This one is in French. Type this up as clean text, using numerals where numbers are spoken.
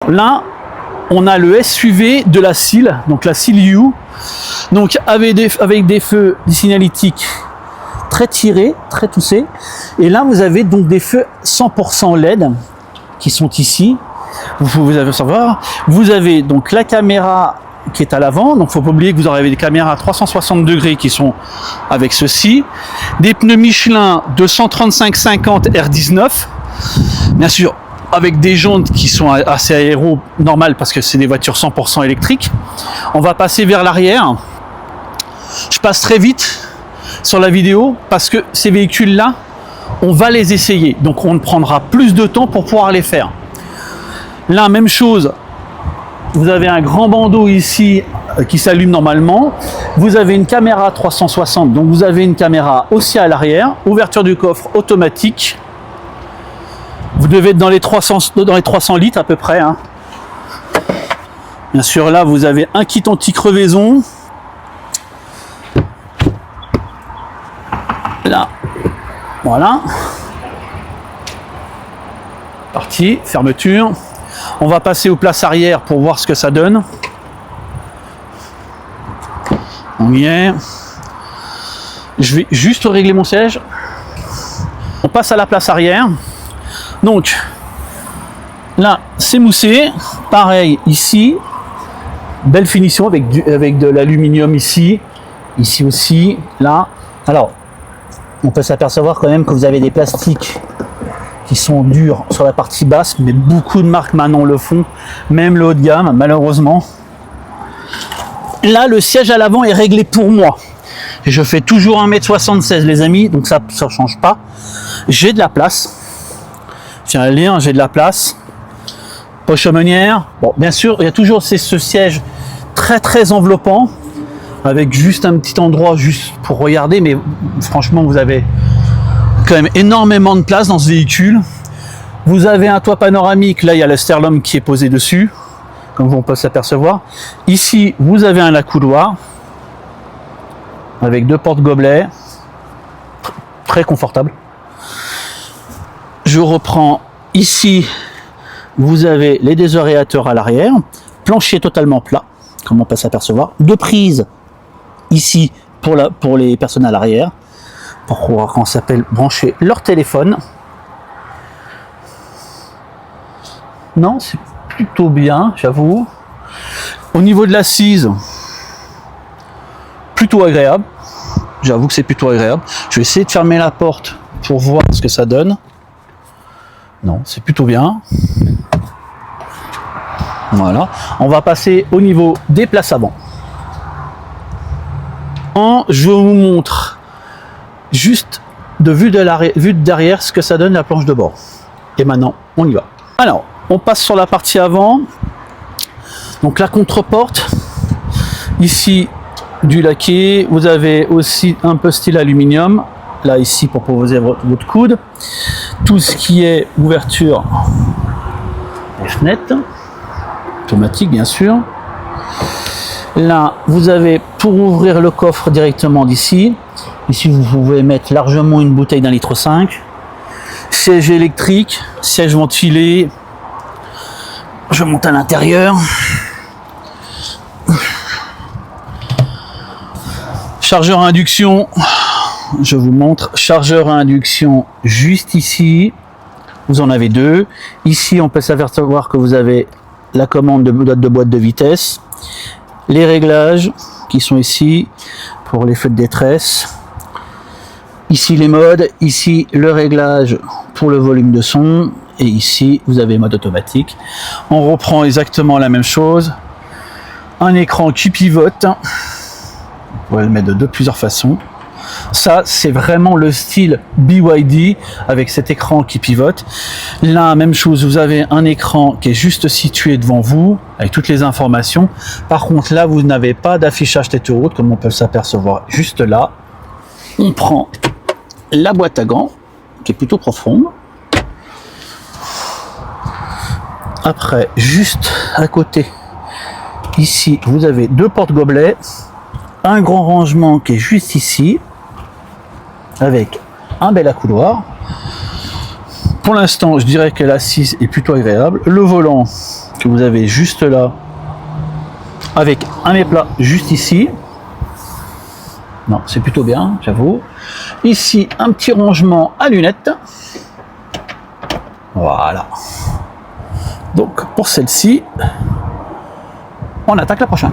là, on a le SUV de la SIL, donc la SIL U, donc avec des feux signalétiques très tirés, très toussés. Et là, vous avez donc des feux 100% LED qui sont ici. Vous pouvez savoir. Vous avez donc la caméra qui est à l'avant, donc faut pas oublier que vous aurez des caméras à 360 degrés qui sont avec ceci, des pneus Michelin de 135/50 R19, bien sûr avec des jantes qui sont assez aéro normales parce que c'est des voitures 100% électriques. On va passer vers l'arrière. Je passe très vite sur la vidéo parce que ces véhicules là on va les essayer, donc on prendra plus de temps pour pouvoir les faire. Là, même chose. Vous avez un grand bandeau ici qui s'allume normalement. Vous avez une caméra 360, donc vous avez une caméra aussi à l'arrière. Ouverture du coffre automatique. Vous devez être dans les 300 litres à peu près. Hein. Bien sûr, là, vous avez un kit anti-crevaison. Là, voilà. Parti, fermeture. On va passer aux places arrière pour voir ce que ça donne. On y est. Je vais juste régler mon siège. On passe à la place arrière. Donc, là, c'est moussé. Pareil, ici. Belle finition avec de l'aluminium ici. Ici aussi. Là. Alors, on peut s'apercevoir quand même que vous avez des plastiques qui sont durs sur la partie basse, mais beaucoup de marques maintenant le font, même le haut de gamme, malheureusement. Là, le siège à l'avant est réglé pour moi. Et je fais toujours 1m76, les amis, donc ça ne change pas. J'ai de la place. Je tiens à le dire, j'ai de la place. Poche aumônière. Bon, bien sûr, il y a toujours ce siège très enveloppant, avec juste un petit endroit juste pour regarder, mais franchement, vous avez quand même énormément de place dans ce véhicule. Vous avez un toit panoramique, là il y a le sterlum qui est posé dessus, comme on peut s'apercevoir. Ici vous avez un accoudoir avec 2 portes-gobelets, très confortable. Je reprends ici, vous avez les désoréateurs à l'arrière, plancher totalement plat, comme on peut s'apercevoir, 2 prises ici pour les personnes à l'arrière, pour pouvoir, qu'on s'appelle, brancher leur téléphone. Non, c'est plutôt bien, j'avoue. Au niveau de l'assise, plutôt agréable. J'avoue que c'est plutôt agréable. Je vais essayer de fermer la porte pour voir ce que ça donne. Non, c'est plutôt bien. Voilà. On va passer au niveau des places avant. Je vous montre juste de vue de derrière ce que ça donne la planche de bord. Et maintenant, on y va. Alors, on passe sur la partie avant. Donc la contre-porte. Ici, du laqué. Vous avez aussi un peu style aluminium. Là, ici, pour poser votre coude. Tout ce qui est ouverture des fenêtres. Automatique, bien sûr. Là, vous avez pour ouvrir le coffre directement d'ici. Ici, vous pouvez mettre largement une bouteille d'1,5 litre. Siège électrique, siège ventilé. Je monte à l'intérieur. Chargeur à induction. Je vous montre. Chargeur à induction juste ici. Vous en avez 2. Ici, on peut s'apercevoir que vous avez la commande de boîte de vitesse. Les réglages qui sont ici pour les feux de détresse. Ici les modes, ici le réglage pour le volume de son, et ici vous avez mode automatique. On reprend exactement la même chose. Un écran qui pivote. Vous pouvez le mettre de plusieurs façons. Ça, c'est vraiment le style BYD avec cet écran qui pivote. Là, même chose, vous avez un écran qui est juste situé devant vous avec toutes les informations. Par contre, là, vous n'avez pas d'affichage tête haute comme on peut s'apercevoir juste là. On prend la boîte à gants qui est plutôt profonde. Après, juste à côté, ici, vous avez 2 portes-gobelets, un grand rangement qui est juste ici, avec un bel accoudoir. Pour l'instant, je dirais que l'assise est plutôt agréable. Le volant que vous avez juste là, avec un mets-plat juste ici. Non, c'est plutôt bien, j'avoue. Ici, un petit rangement à lunettes. Voilà. Donc, pour celle-ci, on attaque la prochaine.